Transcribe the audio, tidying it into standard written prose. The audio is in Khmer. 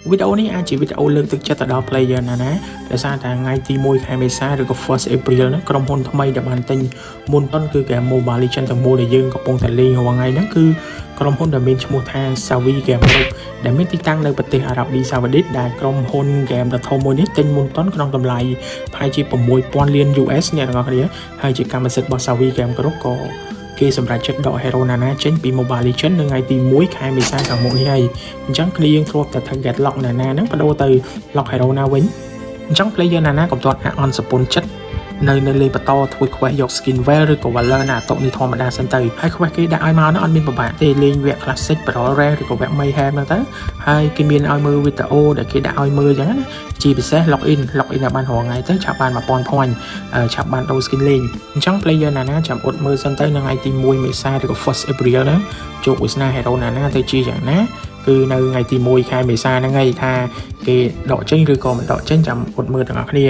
វីដេអូនេះអាចជាវីដេអូលើកទឹកចិត្តទៅដល់ player ណាដោយសារតែថ្ងៃទី1ខែមេសាឬក៏ 1st April ហ្នឹងក្រុមហ៊ុនថ្មីដែលបានទិញមុនតុនគឺហ្គេម Mobile Legends ទាំងមូលដែលយើងកំពុងតែលេងរាល់ថ្ងៃហ្នឹងគឺក្រុមហ៊ុនដែលមានឈ្មោះថា Savi Game Group ដែលមានទីតាំងនៅប្រទេសអារ៉ាប៊ីសាអូឌីតដែលក្រុមហ៊ុនហ្គេមដ៏ធំមួយនេះទិញមុនតុនក្នុងតម្លៃប្រហែលជា$6000 លាន US អ្នកទាំងអស់គ្នាហើយជាកម្មសិទ្ធិរបស់ Savi Game Group ក៏គេសម្រាប់ចិត្តដក Hero Nana ចេញពី Mobile Legends នៅថ្ងៃទី1ខែមេសាខាងមុខនេះហើយអញ្ចឹងគ្នាយើងធ្លាប់តែ target lock Nana ហ្នឹងបដូរទៅ lock Hero ណាវិញអញ្ចឹង player Nana កុំទាន់អាក់អន់សពុនចិត្តនៅលេងបន្តធ្វើ quest យក skin well ឬក៏ valor ណាតុនេះធម្មតាសិនទៅហើយ quest គេដាក់ឲ្យមកហ្នឹងអត់មានពិបាកទេលេងវគ្គ classic pro rare ឬក៏វគ្គ mayhem ហ្នឹងទៅហើយគេមានឲ្យមើលវីដេអូដែលគេដាក់ឲ្យមើលអញ្ចឹងណាជាពិសេស login ឲ្យបានរាល់ថ្ងៃទៅឆាប់បាន1000 point ឆាប់បានដូរ skin លេងអញ្ចឹង player Nana ចាំអត់មើលសិនទៅនៅថ្ងៃទី1មេសាឬក៏ 1st April ហ្នឹងជោគវាសនា hero Nana ទៅជាយ៉ាងណាគឺនៅថ្ងៃទី1ខែមេសាហ្នឹងហើយថាគេដកចេញឬក៏មិនដកចេញចាំអត់មើលទាំងអស់គ្នា